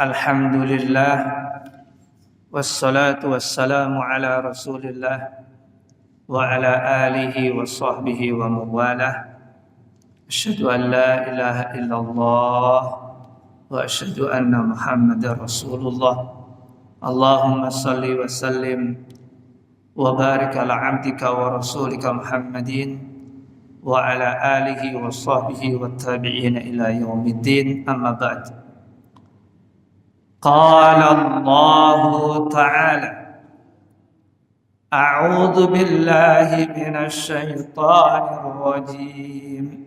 Alhamdulillah wassalatu wassalamu ala Rasulillah wa ala alihi wa sahbihi wa mawalah. Asyhadu an la ilaha illallah wa asyhadu anna Muhammadar Rasulullah. Allahumma salli wa sallim wa barik ala abdika wa rasulika Muhammadin wa ala alihi wa sahbihi wa tabi'ina ila yaumiddin. Amma ba'd. قال الله تعالى أعوذ بالله من الشيطان الرجيم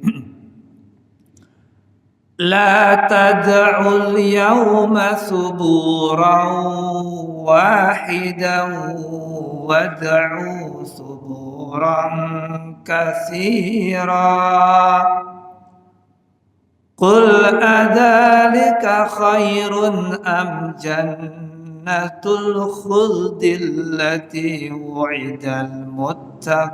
لا تدعوا اليوم ثبورا واحدا وادعوا ثبورا كثيرا قل أذلك خير أم جنة الخلد التي وعد المتقون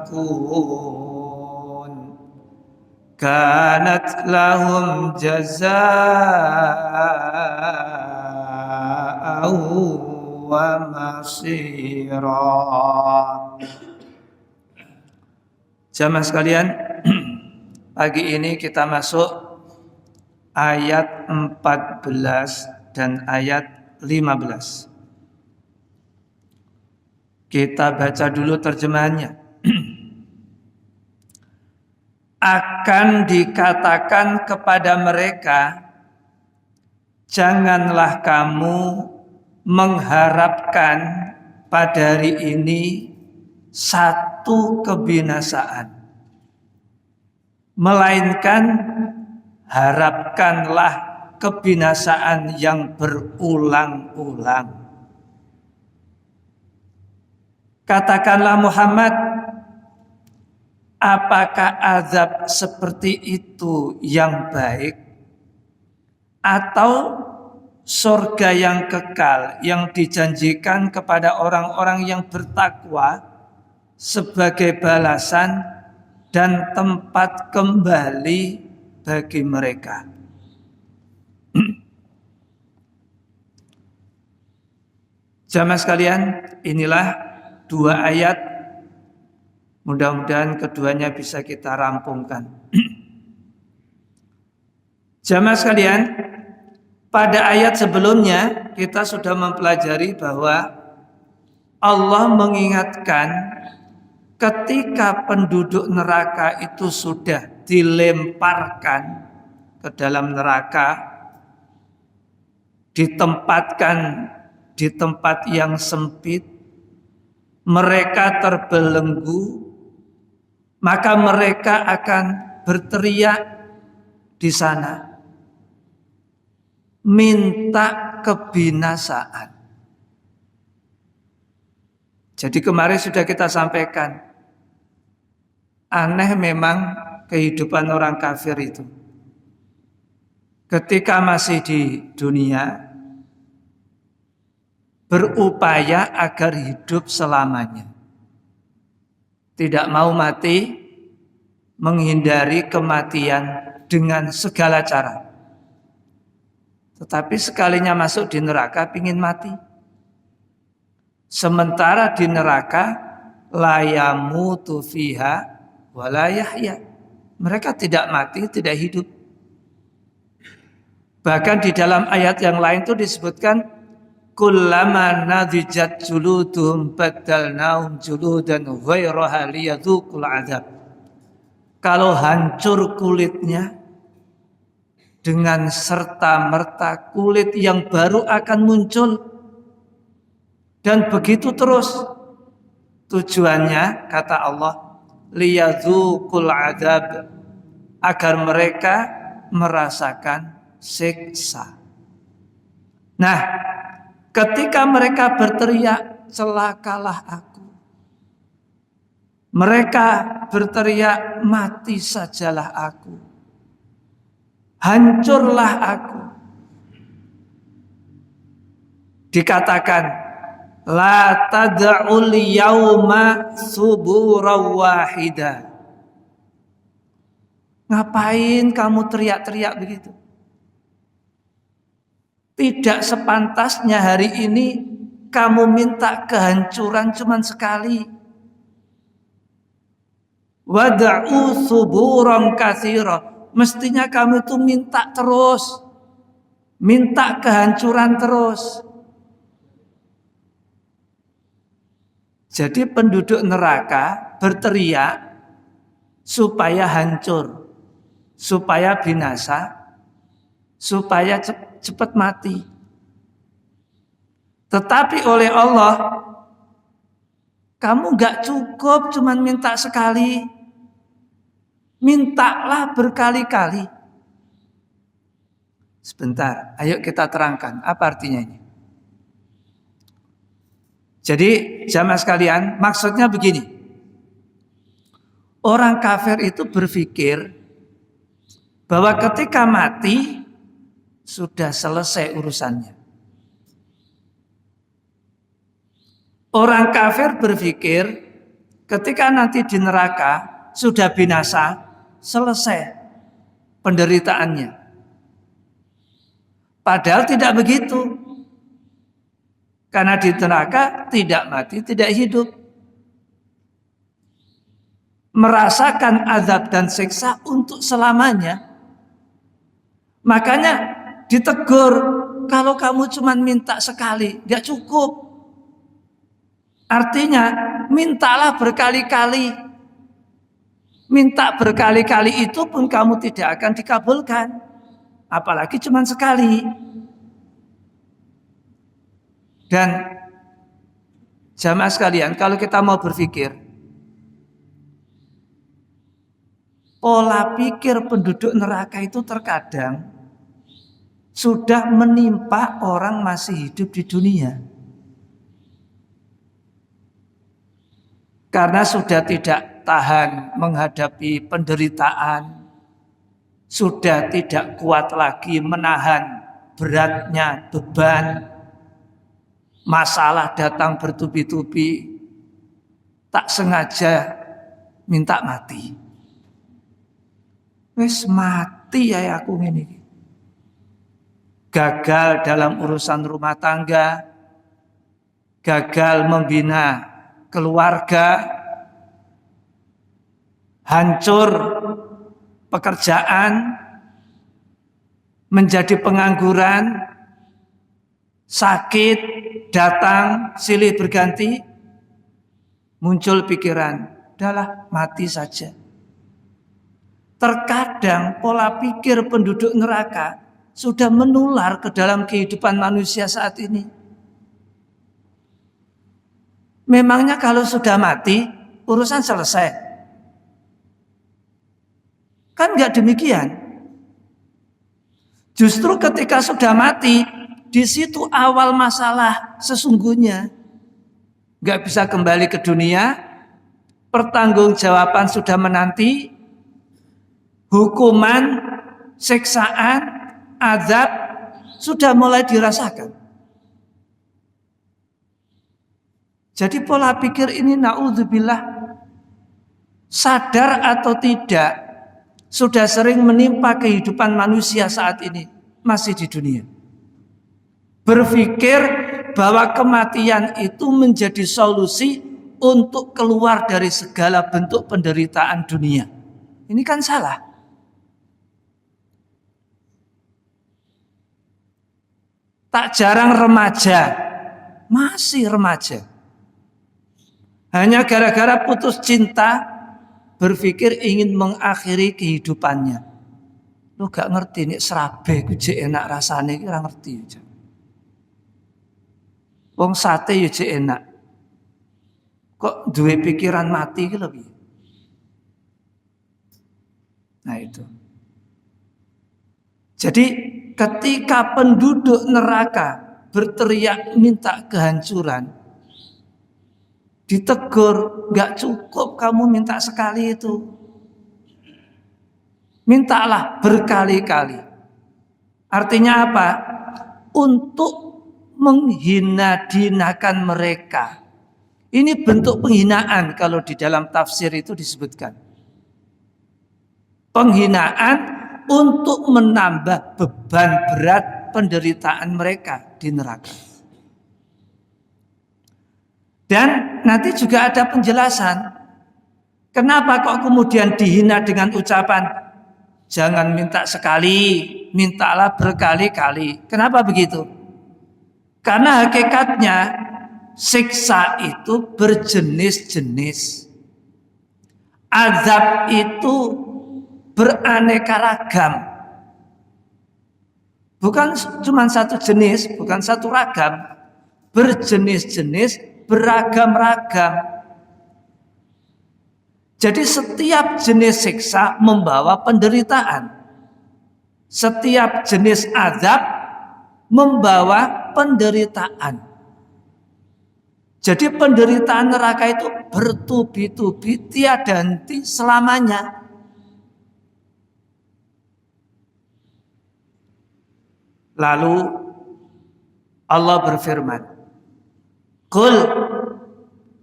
كانت لهم جزاء ومصيرا. Jamaah sekalian, pagi ini kita masuk ayat 14 dan ayat 15. Kita baca dulu terjemahannya. Akan dikatakan kepada mereka, janganlah kamu mengharapkan pada hari ini satu kebinasaan, melainkan harapkanlah kebinasaan yang berulang-ulang. Katakanlah Muhammad, apakah azab seperti itu yang baik, atau surga yang kekal yang dijanjikan kepada orang-orang yang bertakwa sebagai balasan dan tempat kembali bagi mereka. Jamaah sekalian, inilah dua ayat. Mudah-mudahan keduanya bisa kita rampungkan. Jamaah sekalian, pada ayat sebelumnya kita sudah mempelajari bahwa Allah mengingatkan ketika penduduk neraka itu sudah dilemparkan ke dalam neraka, ditempatkan di tempat yang sempit, mereka terbelenggu, maka mereka akan berteriak di sana, minta kebinasaan. Jadi kemarin sudah kita sampaikan, aneh memang kehidupan orang kafir itu. Ketika masih di dunia, berupaya agar hidup selamanya, tidak mau mati, menghindari kematian dengan segala cara. Tetapi sekalinya masuk di neraka, pingin mati. Sementara di neraka, la yamutu fiha wa la yahya. Mereka tidak mati, tidak hidup. Bahkan di dalam ayat yang lain itu disebutkan, kullama nadijat juluduhum badalnahum juludan ghairaha liyadzuqul adzab. Kalau hancur kulitnya, dengan serta-merta kulit yang baru akan muncul. Dan begitu terus. Tujuannya, kata Allah, liyadzuqul adzab, agar mereka merasakan siksa. Nah, ketika mereka berteriak, celakalah aku, mereka berteriak, mati sajalah aku, hancurlah aku, dikatakan, la tad'ul yauma suburan wahida. Ngapain kamu teriak-teriak begitu? Tidak sepantasnya hari ini kamu minta kehancuran cuman sekali. Wad'u suburan katsira. Mestinya kamu itu minta terus. Minta kehancuran terus. Jadi penduduk neraka berteriak supaya hancur, supaya binasa, supaya cepat mati. Tetapi oleh Allah, kamu gak cukup cuman minta sekali. Mintalah berkali-kali. Sebentar, ayo kita terangkan apa artinya ini. Jadi jamaah sekalian, maksudnya begini. Orang kafir itu berpikir bahwa ketika mati sudah selesai urusannya. Orang kafir berpikir ketika nanti di neraka sudah binasa, selesai penderitaannya. Padahal tidak begitu. Karena di neraka tidak mati, tidak hidup. Merasakan azab dan siksa untuk selamanya. Makanya ditegur, kalau kamu cuma minta sekali, gak cukup. Artinya, mintalah berkali-kali. Minta berkali-kali itu pun kamu tidak akan dikabulkan. Apalagi cuma sekali. Dan jamaah sekalian, kalau kita mau berpikir, pola pikir penduduk neraka itu terkadang sudah menimpa orang masih hidup di dunia. Karena sudah tidak tahan menghadapi penderitaan, sudah tidak kuat lagi menahan beratnya beban, masalah datang bertubi-tubi, tak sengaja minta mati. Wes mati ya aku ini. Gagal dalam urusan rumah tangga, gagal membina keluarga, hancur pekerjaan, menjadi pengangguran, sakit, datang silih berganti, muncul pikiran, udahlah mati saja. Terkadang pola pikir penduduk neraka sudah menular ke dalam kehidupan manusia saat ini. Memangnya kalau sudah mati, urusan selesai? Kan enggak demikian. Justru ketika sudah mati, di situ awal masalah sesungguhnya. Enggak bisa kembali ke dunia, pertanggungjawaban sudah menanti, hukuman, siksaan, azab sudah mulai dirasakan. Jadi pola pikir ini naudzubillah, sadar atau tidak, sudah sering menimpa kehidupan manusia saat ini masih di dunia. Berpikir bahwa kematian itu menjadi solusi untuk keluar dari segala bentuk penderitaan dunia. Ini kan salah. Tak jarang remaja, masih remaja, hanya gara-gara putus cinta berpikir ingin mengakhiri kehidupannya. Lu gak ngerti nih serabe ku jek enak rasane iki ora ngerti aja. Wong sate yo jek enak. Kok duwe pikiran mati iki lho piye? Nah itu. Jadi ketika penduduk neraka berteriak minta kehancuran, ditegur, gak cukup kamu minta sekali itu. Mintalah berkali-kali. Artinya apa? Untuk menghina-dinakan mereka. Ini bentuk penghinaan kalau di dalam tafsir itu disebutkan. Penghinaan untuk menambah beban berat penderitaan mereka di neraka. Dan nanti juga ada penjelasan kenapa kok kemudian dihina dengan ucapan jangan minta sekali, mintalah berkali-kali. Kenapa begitu? Karena hakikatnya siksa itu berjenis-jenis. Azab itu beraneka ragam. Bukan cuma satu jenis, bukan satu ragam. Berjenis-jenis, beragam-ragam. Jadi setiap jenis siksa membawa penderitaan. Setiap jenis azab membawa penderitaan. Jadi penderitaan neraka itu bertubi-tubi, tiada henti selamanya. Lalu Allah berfirman, "Qul,"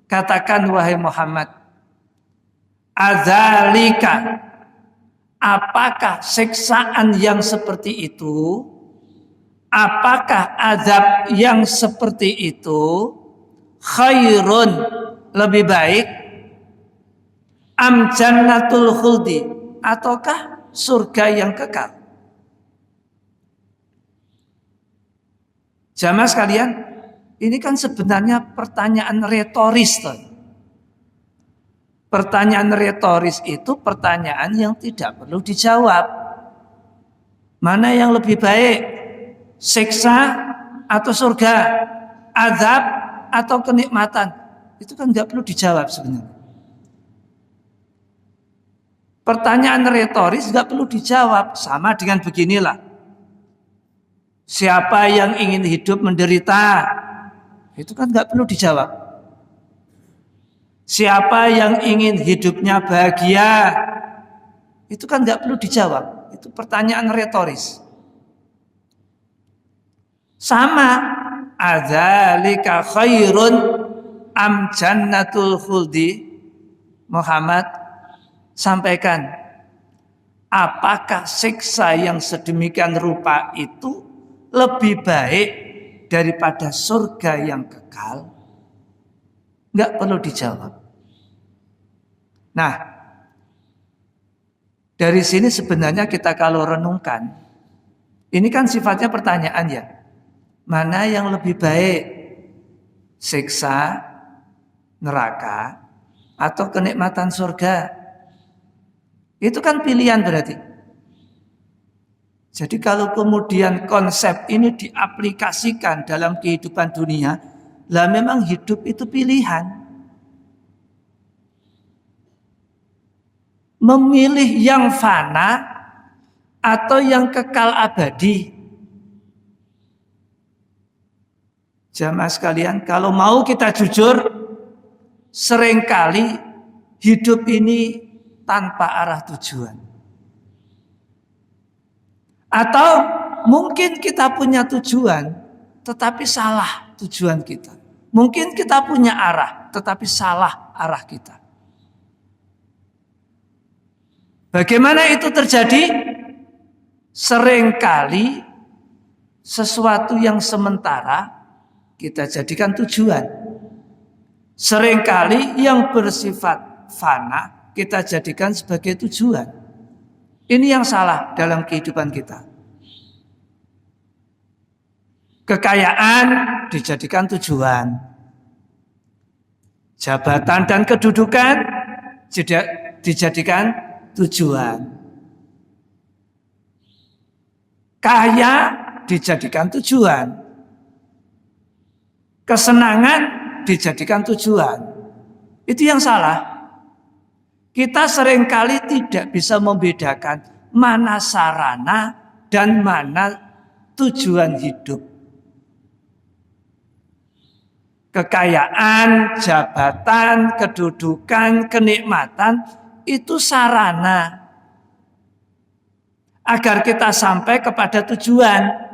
katakan wahai Muhammad, "Adzalika," apakah siksaan yang seperti itu? Apakah azab yang seperti itu? Khairun, lebih baik, am jannatul khuldi, ataukah surga yang kekal? Jamaah sekalian, ini kan sebenarnya pertanyaan retoris. Pertanyaan retoris itu pertanyaan yang tidak perlu dijawab. Mana yang lebih baik? Siksa atau surga? Azab atau kenikmatan? Itu kan nggak perlu dijawab sebenarnya. Pertanyaan retoris nggak perlu dijawab. Sama dengan beginilah. Siapa yang ingin hidup menderita? Itu kan nggak perlu dijawab. Siapa yang ingin hidupnya bahagia? Itu kan nggak perlu dijawab. Itu pertanyaan retoris. Sama, adzalika khairun am jannatul khuldi? Muhammad, sampaikan, apakah siksa yang sedemikian rupa itu lebih baik daripada surga yang kekal? Nggak perlu dijawab. Nah, dari sini sebenarnya kita kalau renungkan, ini kan sifatnya pertanyaan ya. Mana yang lebih baik? Siksa neraka atau kenikmatan surga? Itu kan pilihan berarti. Jadi kalau kemudian konsep ini diaplikasikan dalam kehidupan dunia, lah memang hidup itu pilihan. Memilih yang fana atau yang kekal abadi. Jamaah sekalian, kalau mau kita jujur, seringkali hidup ini tanpa arah tujuan. Atau mungkin kita punya tujuan, tetapi salah tujuan kita. Mungkin kita punya arah, tetapi salah arah kita. Bagaimana itu terjadi? Seringkali sesuatu yang sementara kita jadikan tujuan. Seringkali yang bersifat fana kita jadikan sebagai tujuan. Ini yang salah dalam kehidupan kita. Kekayaan dijadikan tujuan. Jabatan dan kedudukan dijadikan tujuan. Kaya dijadikan tujuan. Kesenangan dijadikan tujuan. Itu yang salah. Kita seringkali tidak bisa membedakan mana sarana dan mana tujuan hidup. Kekayaan, jabatan, kedudukan, kenikmatan itu sarana agar kita sampai kepada tujuan,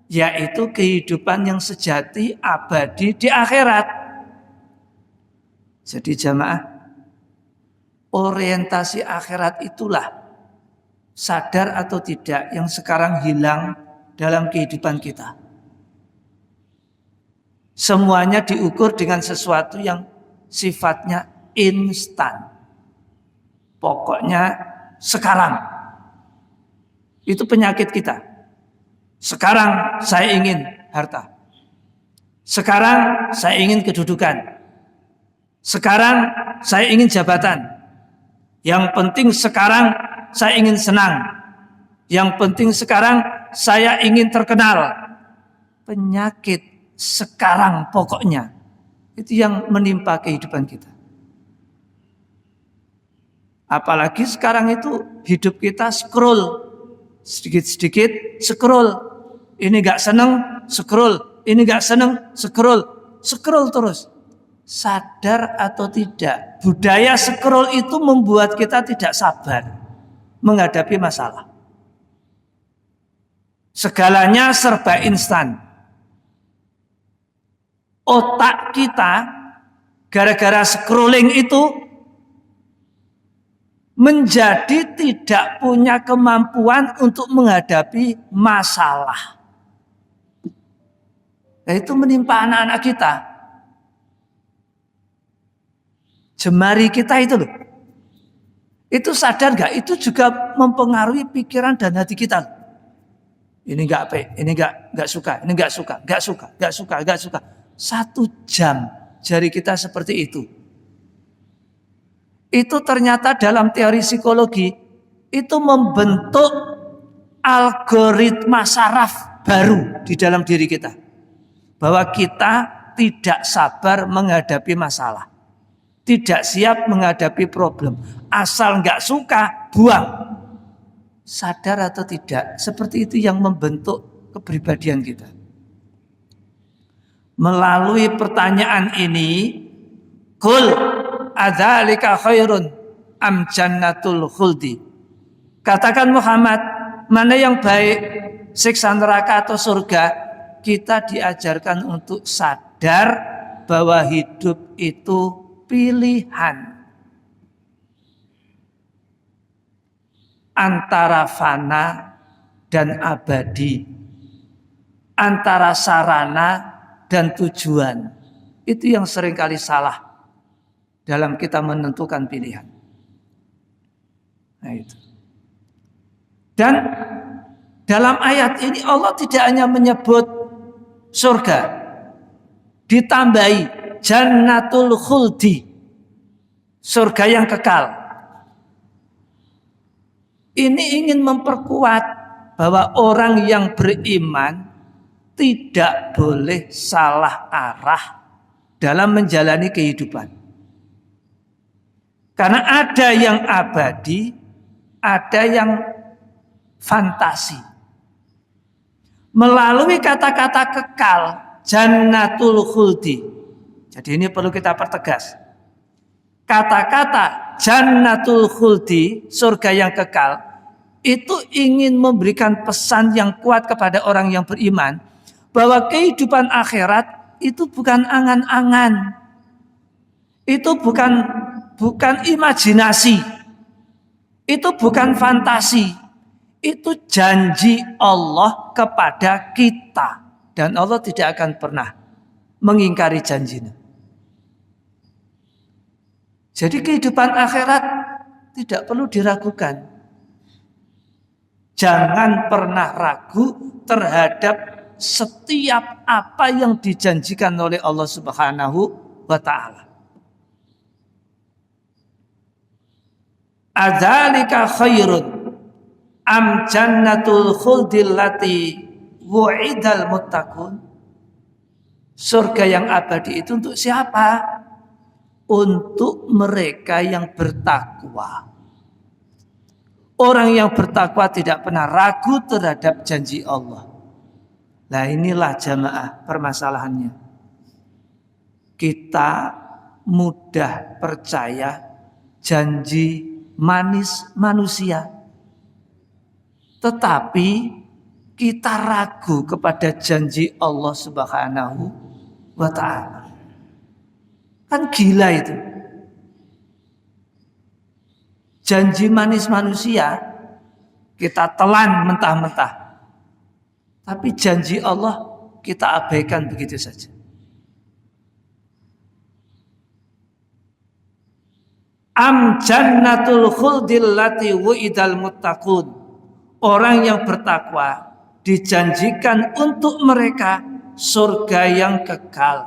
yaitu kehidupan yang sejati, abadi di akhirat. Jadi jamaah, orientasi akhirat itulah, sadar atau tidak, yang sekarang hilang dalam kehidupan kita. Semuanya diukur dengan sesuatu yang sifatnya instan. Pokoknya sekarang. Itu penyakit kita. Sekarang saya ingin harta. Sekarang saya ingin kedudukan. Sekarang saya ingin jabatan. Yang penting sekarang saya ingin senang. Yang penting sekarang saya ingin terkenal. Penyakit sekarang pokoknya. Itu yang menimpa kehidupan kita. Apalagi sekarang itu hidup kita scroll. Sedikit-sedikit scroll. Ini gak seneng, scroll. Ini gak seneng, scroll. Scroll terus. Sadar atau tidak, budaya scroll itu membuat kita tidak sabar menghadapi masalah. Segalanya serba instan. Otak kita gara-gara scrolling itu menjadi tidak punya kemampuan untuk menghadapi masalah. Nah, itu menimpa anak-anak kita. Jemari kita itu loh. Itu sadar gak? Itu juga mempengaruhi pikiran dan hati kita. Ini gak ini gak suka, ini gak suka, gak suka, gak suka, gak suka. 1 jam jari kita seperti itu. Itu ternyata dalam teori psikologi itu membentuk algoritma saraf baru di dalam diri kita. Bahwa kita tidak sabar menghadapi masalah. Tidak siap menghadapi problem. Asal nggak suka, buang. Sadar atau tidak, seperti itu yang membentuk kepribadian kita. Melalui pertanyaan ini, Qul adzalika khairun am jannatul khuldi. Katakan Muhammad, mana yang baik, siksa neraka atau surga? Kita diajarkan untuk sadar bahwa hidup itu pilihan antara fana dan abadi, antara sarana dan tujuan. Itu yang seringkali salah dalam kita menentukan pilihan. Nah itu. Dan dalam ayat ini Allah tidak hanya menyebut surga, ditambahi jannatul khuldi, surga yang kekal. Ini ingin memperkuat bahwa orang yang beriman tidak boleh salah arah dalam menjalani kehidupan. Karena ada yang abadi, ada yang fantasi. Melalui kata-kata kekal, jannatul khuldi. Jadi ini perlu kita pertegas. Kata-kata jannatul khuldi, surga yang kekal, itu ingin memberikan pesan yang kuat kepada orang yang beriman bahwa kehidupan akhirat itu bukan angan-angan. Itu bukan imajinasi. Itu bukan fantasi. Itu janji Allah kepada kita, dan Allah tidak akan pernah mengingkari janjinya. Jadi kehidupan akhirat tidak perlu diragukan. Jangan pernah ragu terhadap setiap apa yang dijanjikan oleh Allah Subhanahu wa ta'ala. Adzalika khairun am jannatul khuldil lati wu'idal muttaqun. Surga yang abadi itu untuk siapa? Untuk mereka yang bertakwa. Orang yang bertakwa tidak pernah ragu terhadap janji Allah. Nah inilah jamaah permasalahannya. Kita mudah percaya janji manis manusia. Tetapi kita ragu kepada janji Allah Subhanahu wa ta'ala. Kan gila itu. Janji manis manusia kita telan mentah-mentah. Tapi janji Allah kita abaikan begitu saja. Am jannatul khuldil lati wu'idal muttaqun. Orang yang bertakwa dijanjikan untuk mereka surga yang kekal.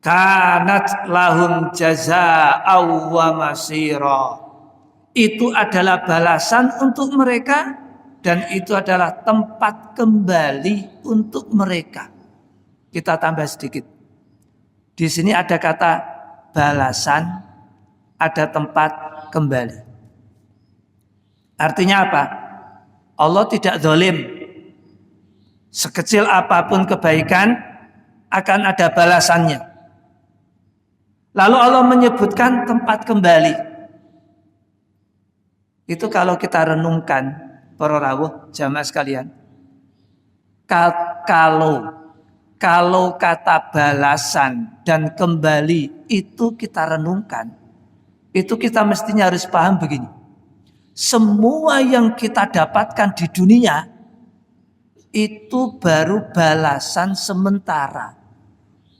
Kanat lahum jazaa'aw wa masira. Itu adalah balasan untuk mereka dan itu adalah tempat kembali untuk mereka. Kita tambah sedikit. Di sini ada kata balasan, ada tempat kembali. Artinya apa? Allah tidak zalim. Sekecil apapun kebaikan akan ada balasannya. Lalu Allah menyebutkan tempat kembali. Itu kalau kita renungkan para rawuh jamaah sekalian. Kalau kata balasan dan kembali itu kita renungkan, itu kita mestinya harus paham begini. Semua yang kita dapatkan di dunia itu baru balasan sementara,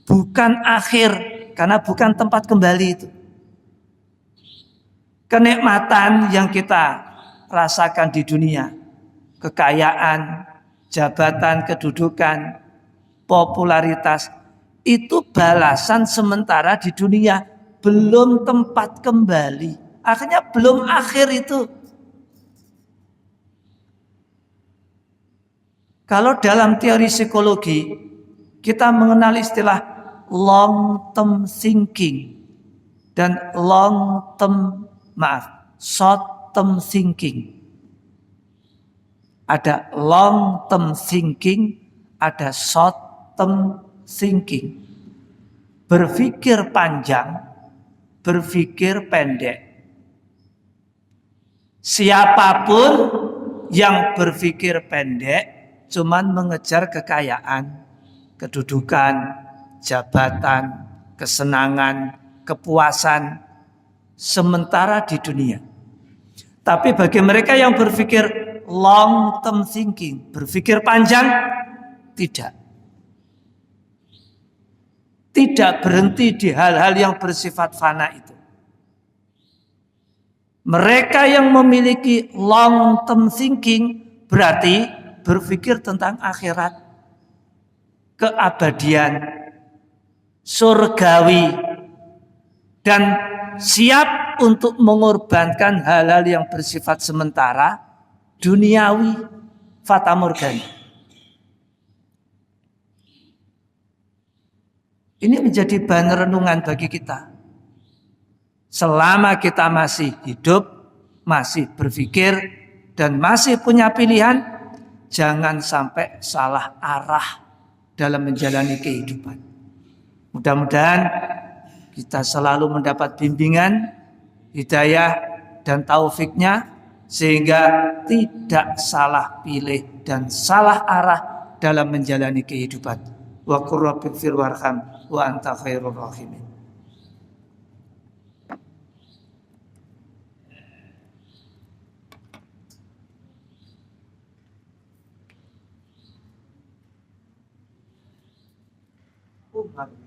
bukan akhir, karena bukan tempat kembali itu. Kenikmatan yang kita rasakan di dunia, kekayaan, jabatan, kedudukan, popularitas, itu balasan sementara di dunia, belum tempat kembali. Akhirnya belum akhir itu. Kalau dalam teori psikologi, kita mengenal istilah long term thinking dan short term thinking. Ada long term thinking, ada short term thinking. Berpikir panjang, berpikir pendek. Siapapun yang berpikir pendek cuman mengejar kekayaan, kedudukan, jabatan, kesenangan, kepuasan sementara di dunia. Tapi bagi mereka yang berpikir long term thinking, berpikir panjang, tidak berhenti di hal-hal yang bersifat fana itu. Mereka yang memiliki long term thinking berarti berpikir tentang akhirat, keabadian, surgawi, dan siap untuk mengorbankan hal-hal yang bersifat sementara, duniawi, fata morgana. Ini menjadi bahan renungan bagi kita. Selama kita masih hidup, masih berpikir, dan masih punya pilihan, jangan sampai salah arah dalam menjalani kehidupan. Mudah-mudahan kita selalu mendapat bimbingan, hidayah, dan taufiknya sehingga tidak salah pilih dan salah arah dalam menjalani kehidupan. Wa qur rabbighfir warham wa anta khairur rahimin. Mari.